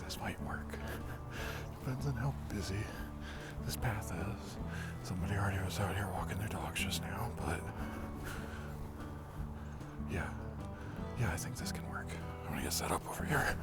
this might work. Depends on how busy this path is. Somebody already was out here walking their dogs just now, but yeah, I think this can work. I'm gonna get set up over here.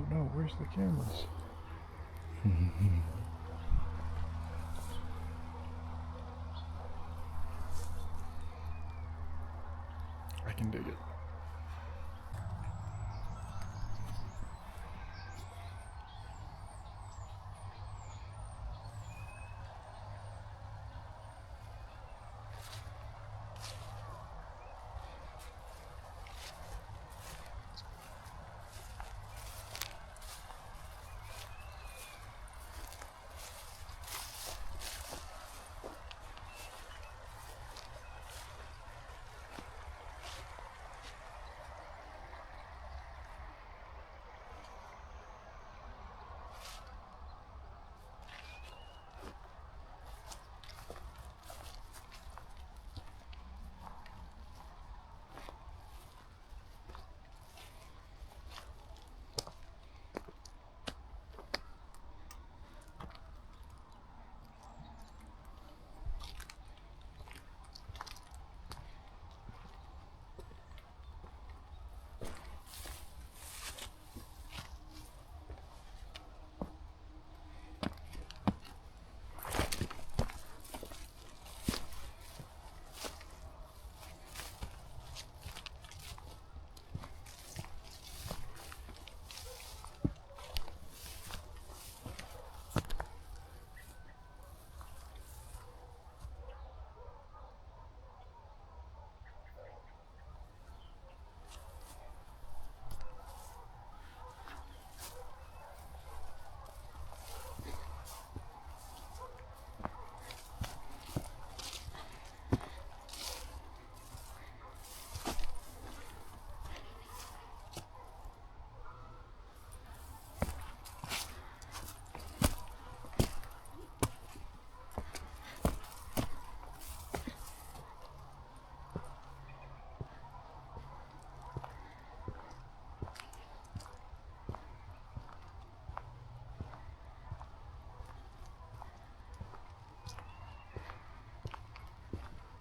Oh no, where's the cameras? I can dig it.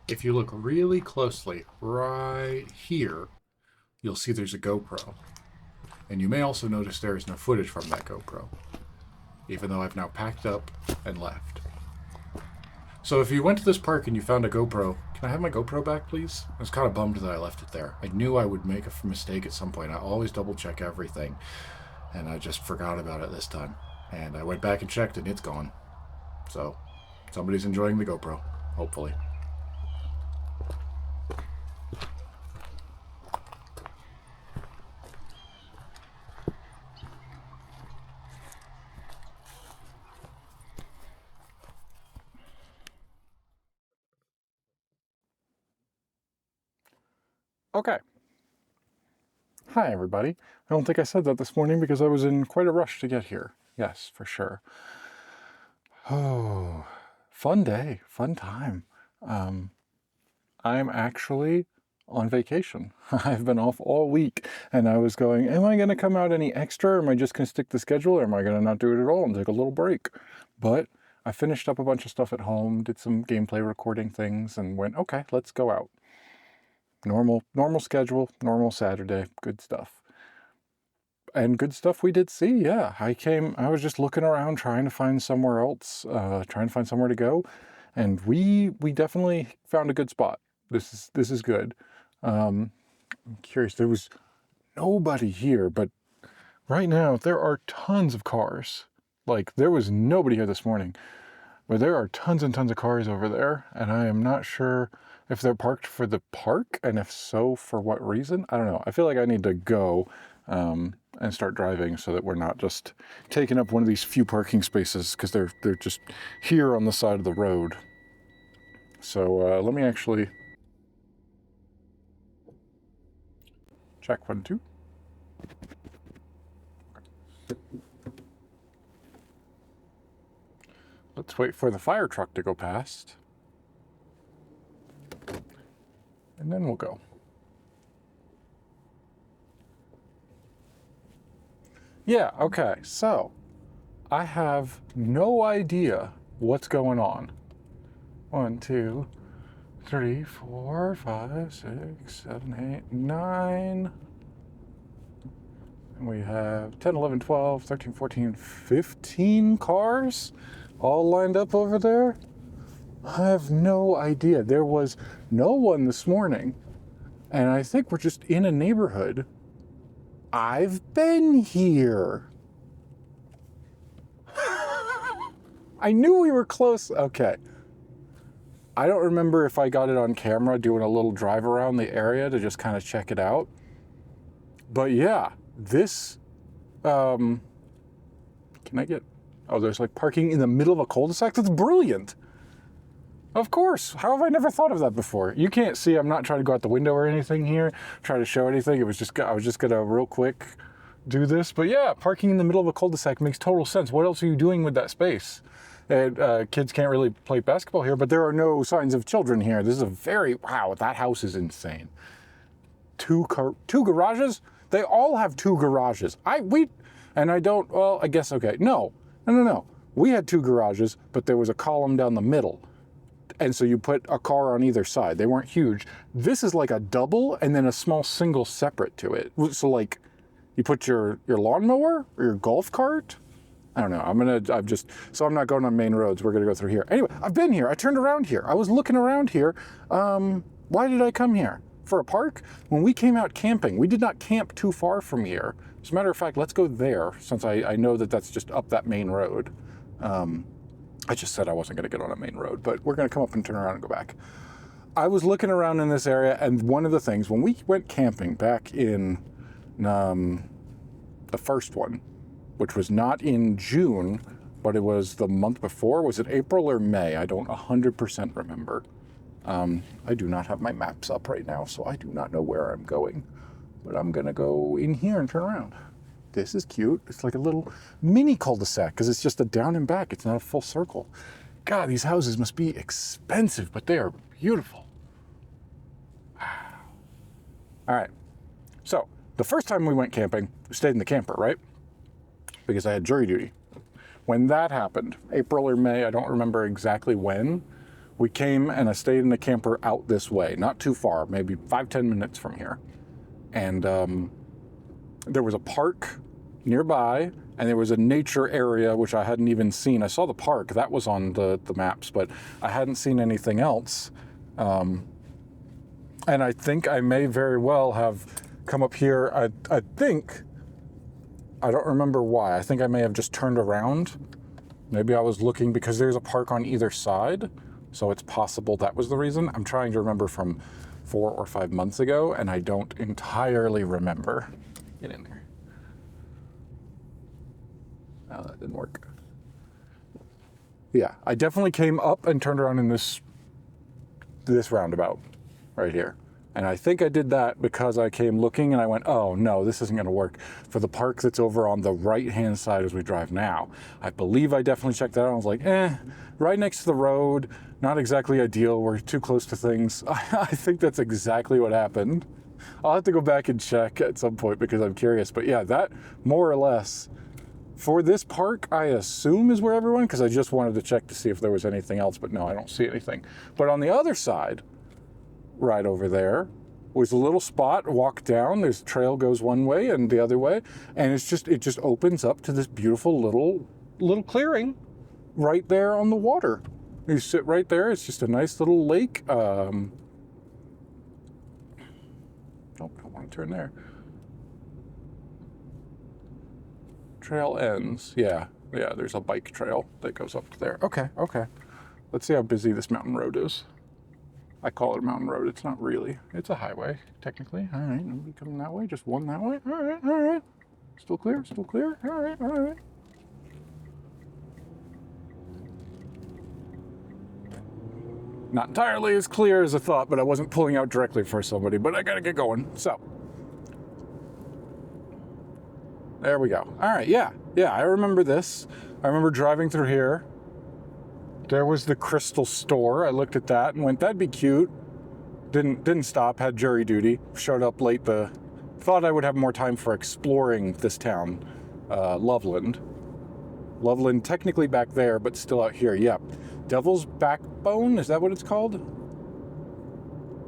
If you look really closely right here, you'll see there's a GoPro. And you may also notice there is no footage from that GoPro, even though I've now packed up and left. So if you went to this park and you found a GoPro, can I have my GoPro back, please? I was kind of bummed that I left it there. I knew I would make a mistake at some point. I always double check everything, and I just forgot about it this time. And I went back and checked, and it's gone. So somebody's enjoying the GoPro, hopefully. Okay. Hi, everybody. I don't think I said that this morning because I was in quite a rush to get here. Yes, for sure. Oh, fun day, fun time. I'm actually on vacation. I've been off all week, and I was going, am I going to come out any extra, or am I just going to stick to the schedule, or am I going to not do it at all and take a little break? But I finished up a bunch of stuff at home, did some gameplay recording things, and went, okay, let's go out. Normal schedule, normal Saturday, good stuff. And good stuff we did see, yeah. I was just looking around trying to find somewhere else, trying to find somewhere to go, and we definitely found a good spot. This is good. I'm curious, there was nobody here, but right now there are tons of cars. Like, there was nobody here this morning, but there are tons and tons of cars over there, and I am not sure if they're parked for the park, and if so, for what reason. I don't know. I feel like I need to go and start driving so that we're not just taking up one of these few parking spaces, because they're just here on the side of the road. So let me actually check 1, 2. Let's wait for the fire truck to go past, and then we'll go. Yeah, okay, so I have no idea what's going on. 1, 2, 3, 4, 5, 6, 7, 8, 9. We have 10, 11, 12, 13, 14, 15 cars all lined up over there. I have no idea. There was no one this morning. And I think we're just in a neighborhood. I've been here. I knew we were close. Okay. I don't remember if I got it on camera doing a little drive around the area to just kind of check it out. But yeah, this, can I get, oh, there's like parking in the middle of a cul-de-sac? That's brilliant. Of course. How have I never thought of that before? You can't see, I'm not trying to go out the window or anything here, try to show anything. I was just gonna real quick do this. But yeah, parking in the middle of a cul-de-sac makes total sense. What else are you doing with that space? And, kids can't really play basketball here, but there are no signs of children here. This is a very, wow, that house is insane. Two garages? They all have two garages. I guess, okay. No. We had two garages, but there was a column down the middle. And so you put a car on either side. They weren't huge. This is like a double and then a small single separate to it. So like you put your lawnmower or your golf cart. I don't know. So I'm not going on main roads. We're going to go through here. Anyway, I've been here. I turned around here. I was looking around here. Why did I come here? For a park? When we came out camping, we did not camp too far from here. As a matter of fact, let's go there since I know that that's just up that main road. I just said I wasn't going to get on a main road, but we're going to come up and turn around and go back. I was looking around in this area, and one of the things, when we went camping back in the first one, which was not in June, but it was the month before. Was it April or May? I don't 100% remember. I do not have my maps up right now, so I do not know where I'm going. But I'm going to go in here and turn around. This is cute. It's like a little mini cul-de-sac because it's just a down and back. It's not a full circle. God, these houses must be expensive, but they are beautiful. All right. So the first time we went camping, we stayed in the camper, right? Because I had jury duty. When that happened, April or May, I don't remember exactly when, we came and I stayed in the camper out this way, not too far, maybe 5-10 minutes from here. And there was a park nearby, and there was a nature area, which I hadn't even seen. I saw the park, that was on the maps, but I hadn't seen anything else. And I think I may very well have come up here, I think, I don't remember why. I think I may have just turned around. Maybe I was looking because there's a park on either side. So it's possible that was the reason. I'm trying to remember from 4 or 5 months ago, and I don't entirely remember. Get in there. Oh, that didn't work. Yeah, I definitely came up and turned around in this roundabout right here. And I think I did that because I came looking and I went, oh no, this isn't gonna work for the park that's over on the right-hand side as we drive now. I believe I definitely checked that out. I was like, right next to the road, not exactly ideal. We're too close to things. I think that's exactly what happened. I'll have to go back and check at some point because I'm curious. But yeah, that more or less for this park, I assume is where everyone, because I just wanted to check to see if there was anything else, but no, I don't see anything. But on the other side, right over there was a little spot, walk down, there's a trail goes one way and the other way, and it just opens up to this beautiful little clearing right there on the water. You sit right there, it's just a nice little lake. Nope, don't want to turn there. Trail ends, yeah, there's a bike trail that goes up to there. Okay. Let's see how busy this mountain road is. I call it a mountain road. It's not really. It's a highway, technically. All right, nobody coming that way, just one that way. All right. Still clear. All right. Not entirely as clear as I thought, but I wasn't pulling out directly for somebody, but I gotta get going. So, there we go. All right, yeah, I remember this. I remember driving through here. There was the crystal store. I looked at that and went, that'd be cute. Didn't stop, had jury duty. Showed up late, thought I would have more time for exploring this town. Loveland, technically back there, but still out here. Yep. Devil's Backbone, is that what it's called?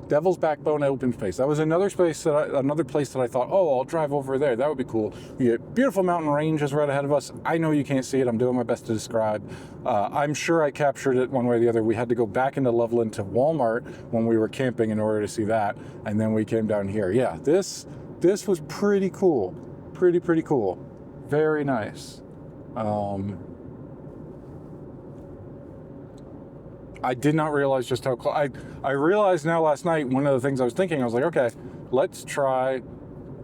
Devil's Backbone open space. That was another place that I thought, oh, I'll drive over there. That would be cool. You get beautiful mountain ranges right ahead of us. I know you can't see it. I'm doing my best to describe. I'm sure I captured it one way or the other. We had to go back into Loveland to Walmart when we were camping in order to see that. And then we came down here. Yeah, this was pretty cool. Pretty cool. Very nice. I did not realize just how close. I realized now last night, one of the things I was thinking, I was like, okay, let's try.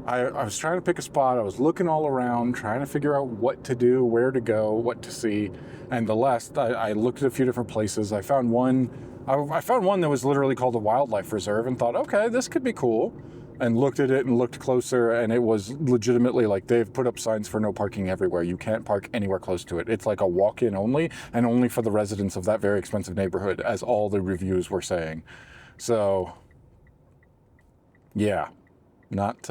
I was trying to pick a spot. I was looking all around, trying to figure out what to do, where to go, what to see. And I looked at a few different places. I found one that was literally called a wildlife reserve and thought, okay, this could be cool. And looked at it and looked closer, and it was legitimately like they've put up signs for no parking everywhere. You can't park anywhere close to it. It's like a walk-in only, and only for the residents of that very expensive neighborhood, as all the reviews were saying. So, yeah, not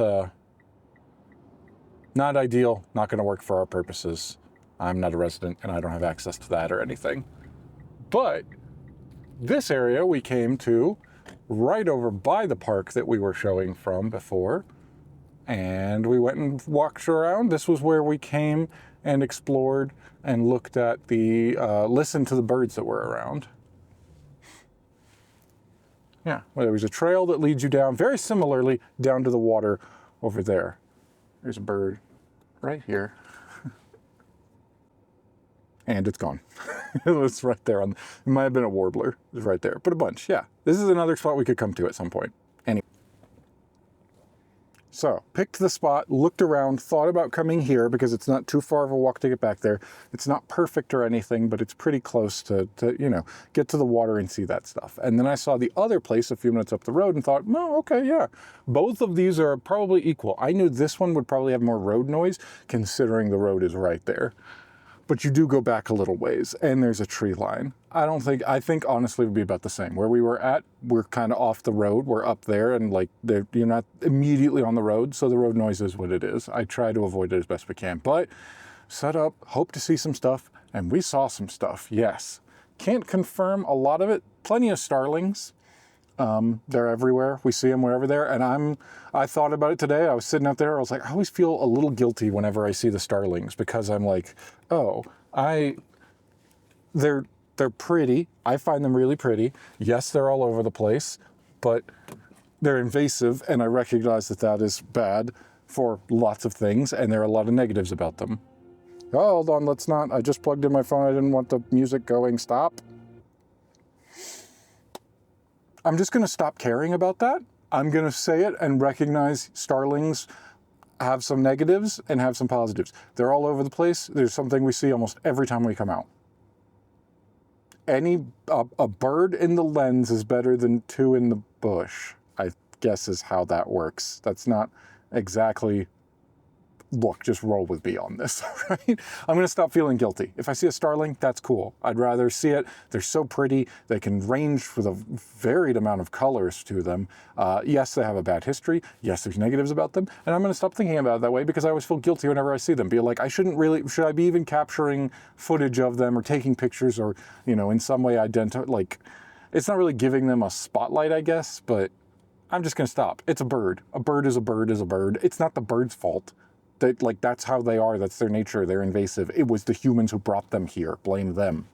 ideal, not going to work for our purposes. I'm not a resident, and I don't have access to that or anything. But this area we came to right over by the park that we were showing from before, and we went and walked around. This was where we came and explored and looked at listened to the birds that were around. Yeah, well, there was a trail that leads you down, very similarly, down to the water over there. There's a bird right here. And it's gone. It was right there. It might have been a warbler. It was right there. But a bunch, yeah. This is another spot we could come to at some point. Anyway. So, picked the spot, looked around, thought about coming here because it's not too far of a walk to get back there. It's not perfect or anything, but it's pretty close to get to the water and see that stuff. And then I saw the other place a few minutes up the road and thought, oh, okay, yeah. Both of these are probably equal. I knew this one would probably have more road noise considering the road is right there. But you do go back a little ways, and there's a tree line. I think honestly it would be about the same. Where we were at, we're kind of off the road. We're up there, and you're not immediately on the road, so the road noise is what it is. I try to avoid it as best we can. But set up, hope to see some stuff, and we saw some stuff, yes. Can't confirm a lot of it. Plenty of starlings. They're everywhere. We see them wherever they're. And I thought about it today. I was sitting out there. I was like, I always feel a little guilty whenever I see the starlings because I'm like, oh, they're pretty. I find them really pretty. Yes, they're all over the place, but they're invasive. And I recognize that is bad for lots of things. And there are a lot of negatives about them. Oh, hold on. Let's not. I just plugged in my phone. I didn't want the music going. Stop. I'm just going to stop caring about that. I'm going to say it and recognize starlings have some negatives and have some positives. They're all over the place. There's something we see almost every time we come out. A bird in the lens is better than two in the bush, I guess is how that works. That's not exactly... Look, just roll with me on this, right? I'm going to stop feeling guilty. If I see a starling, that's cool. I'd rather see it. They're so pretty. They can range with a varied amount of colors to them. Yes, they have a bad history. Yes, there's negatives about them. And I'm going to stop thinking about it that way because I always feel guilty whenever I see them. Be like, should I be even capturing footage of them or taking pictures or, in some way it's not really giving them a spotlight, I guess, but I'm just going to stop. It's a bird. A bird is a bird is a bird. It's not the bird's fault. That's how they are. That's their nature. They're invasive. It was the humans who brought them here. Blame them.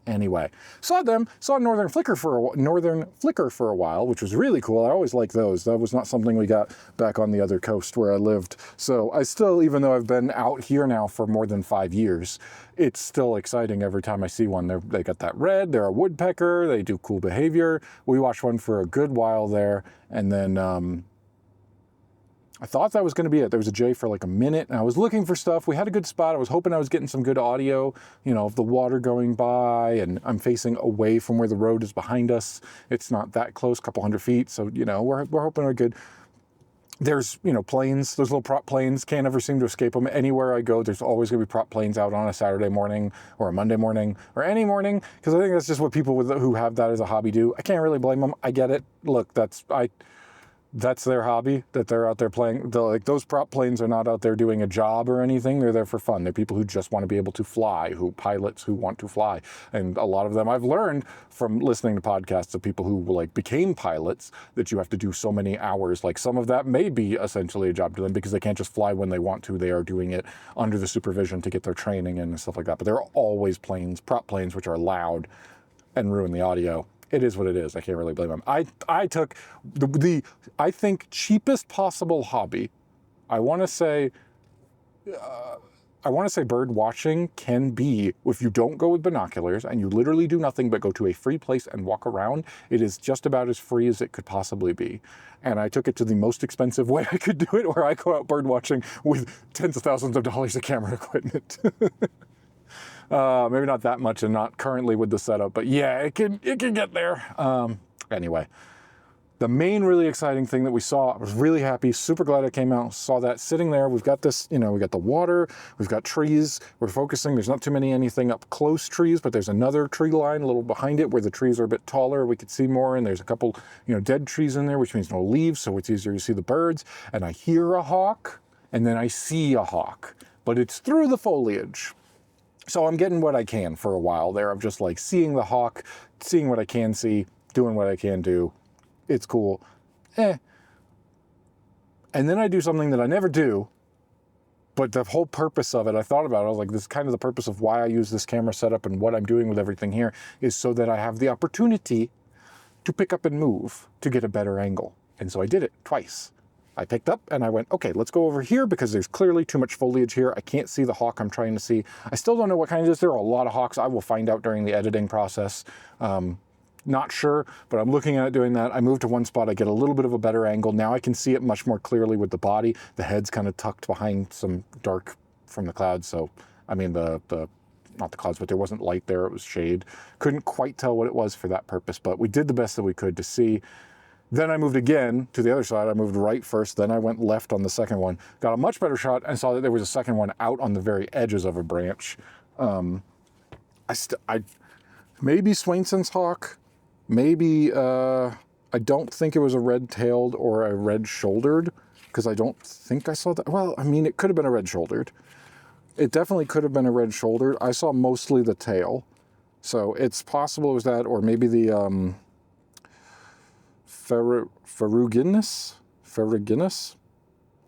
Anyway, saw northern flicker for a while, which was really cool. I always like those. That was not something we got back on the other coast where I lived. So I still, even though I've been out here now for more than 5 years, it's still exciting every time I see one. They got that red. They're a woodpecker. They do cool behavior. We watched one for a good while there, and then I thought that was going to be it. There was a jay for like a minute, and I was looking for stuff. We had a good spot. I was hoping I was getting some good audio, of the water going by, and I'm facing away from where the road is behind us. It's not that close, a couple hundred feet, so, we're hoping we're good. There's, planes, those little prop planes, can't ever seem to escape them. Anywhere I go, there's always going to be prop planes out on a Saturday morning or a Monday morning or any morning, because I think that's just what people who have that as a hobby do. I can't really blame them. I get it. Look, that's their hobby, that they're out there playing. Like those prop planes are not out there doing a job or anything. They're there for fun. They're people who just want to be able to fly, pilots who want to fly. And a lot of them I've learned from listening to podcasts of people who like became pilots that you have to do so many hours. Like some of that may be essentially a job to them because they can't just fly when they want to. They are doing it under the supervision to get their training and stuff like that. But there are always prop planes, which are loud and ruin the audio. It is what it is. I can't really blame them. I took the I think cheapest possible hobby. I want to say bird watching can be, if you don't go with binoculars and you literally do nothing but go to a free place and walk around, it is just about as free as it could possibly be. And I took it to the most expensive way I could do it, where I go out bird watching with tens of thousands of dollars of camera equipment. Maybe not that much and not currently with the setup, but yeah, it can get there. Anyway, the main really exciting thing that we saw, I was really happy, super glad I came out, saw that sitting there. We've got this, we got the water, we've got trees, we're focusing. There's not too many anything up close trees, but there's another tree line a little behind it where the trees are a bit taller. We could see more, and there's a couple, dead trees in there, which means no leaves, so it's easier to see the birds. And I hear a hawk, and then I see a hawk, but it's through the foliage. So I'm getting what I can for a while there of just like seeing the hawk, seeing what I can see, doing what I can do. It's cool. And then I do something that I never do, but the whole purpose of it, I thought about it. I was like, this is kind of the purpose of why I use this camera setup and what I'm doing with everything here is so that I have the opportunity to pick up and move to get a better angle. And so I did it twice. I picked up and I went, okay, let's go over here because there's clearly too much foliage here. I can't see the hawk I'm trying to see. I still don't know what kind it is. There are a lot of hawks. I will find out during the editing process. Not sure, but I'm looking at it doing that. I move to one spot. I get a little bit of a better angle. Now I can see it much more clearly with the body. The head's kind of tucked behind some dark from the clouds. So, I mean, not the clouds, but there wasn't light there. It was shade. Couldn't quite tell what it was for that purpose, but we did the best that we could to see. Then I moved again to the other side. I moved right first, then I went left on the second one. Got a much better shot and saw that there was a second one out on the very edges of a branch. Maybe Swainson's hawk, maybe, I don't think it was a red-tailed or a red-shouldered, because I don't think I saw that. Well, I mean, it could have been a red-shouldered. It definitely could have been a red-shouldered. I saw mostly the tail. So it's possible it was that, or maybe the, ferruginous.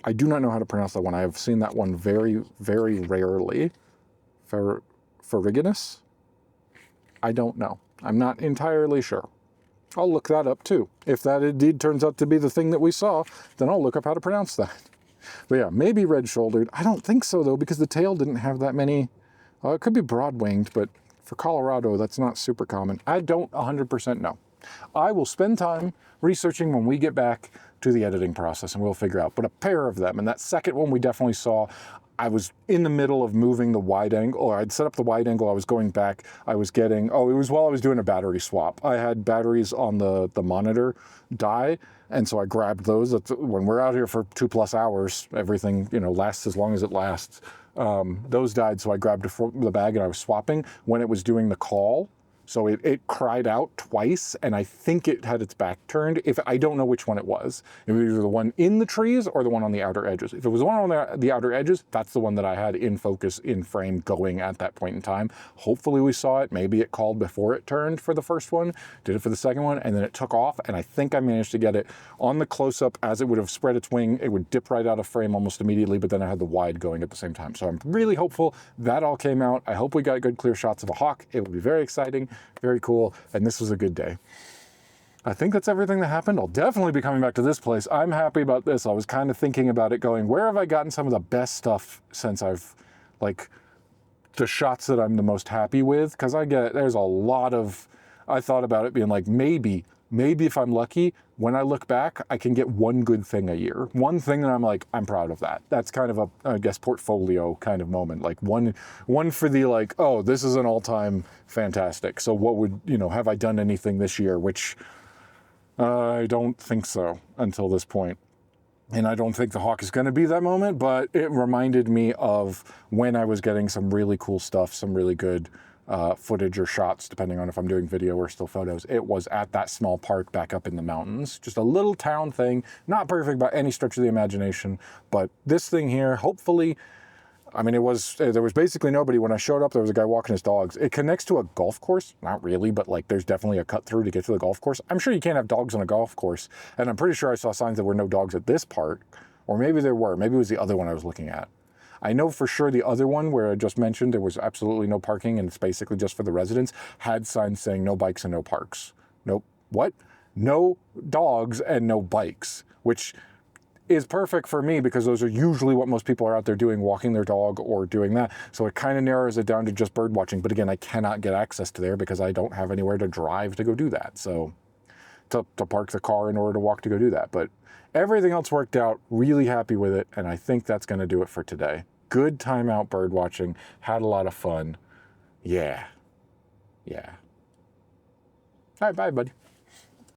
I do not know how to pronounce that one. I have seen that one very, very rarely. Ferruginous? I don't know. I'm not entirely sure. I'll look that up too. If that indeed turns out to be the thing that we saw, then I'll look up how to pronounce that. But yeah, maybe red-shouldered. I don't think so though, because the tail didn't have that many. It could be broad-winged, but for Colorado, that's not super common. I don't 100% know. I will spend time researching when we get back to the editing process and we'll figure out. But a pair of them, and that second one we definitely saw. I was in the middle of moving the wide angle, or I'd set up the wide angle, I was going back, I was getting, it was while I was doing a battery swap. I had batteries on the monitor die, and so I grabbed those. When we're out here for 2+ hours, everything, lasts as long as it lasts. Those died, so I grabbed the bag and I was swapping when it was doing the call. So it cried out twice, and I think it had its back turned. I don't know which one it was. It was either the one in the trees or the one on the outer edges. If it was the one on the outer edges, that's the one that I had in focus, in frame, going at that point in time. Hopefully we saw it. Maybe it called before it turned for the first one, did it for the second one, and then it took off, and I think I managed to get it on the close-up. As it would have spread its wing, it would dip right out of frame almost immediately, but then I had the wide going at the same time. So I'm really hopeful that all came out. I hope we got good, clear shots of a hawk. It will be very exciting. Very cool, and this was a good day. I think that's everything that happened. I'll definitely be coming back to this place. I'm happy about this. I was kind of thinking about it going, where have I gotten some of the best stuff since I've, the shots that I'm the most happy with? Because there's a lot of, I thought about it being like, maybe if I'm lucky, when I look back, I can get one good thing a year. One thing that I'm like, I'm proud of that. That's kind of a portfolio kind of moment. Like one for the oh, this is an all-time fantastic. So what would, have I done anything this year? Which I don't think so until this point. And I don't think the hawk is going to be that moment, but it reminded me of when I was getting some really cool stuff, some really good footage or shots, depending on if I'm doing video or still photos. It was at that small park back up in the mountains. Just a little town thing, not perfect by any stretch of the imagination, but this thing here, hopefully, I mean, there was basically nobody. When I showed up, there was a guy walking his dogs. It connects to a golf course. Not really, but like there's definitely a cut through to get to the golf course. I'm sure you can't have dogs on a golf course. And I'm pretty sure I saw signs that there were no dogs at this park. Or maybe there were. Maybe it was the other one I was looking at. I know for sure the other one where I just mentioned there was absolutely no parking and it's basically just for the residents, had signs saying no bikes and no parks. Nope. What? No dogs and no bikes, which is perfect for me because those are usually what most people are out there doing, walking their dog or doing that. So it kind of narrows it down to just bird watching. But again, I cannot get access to there because I don't have anywhere to drive to go do that. So to park the car in order to walk to go do that. But everything else worked out, really happy with it. And I think that's going to do it for today. Good time out bird watching. Had a lot of fun. Yeah. All right, bye, buddy.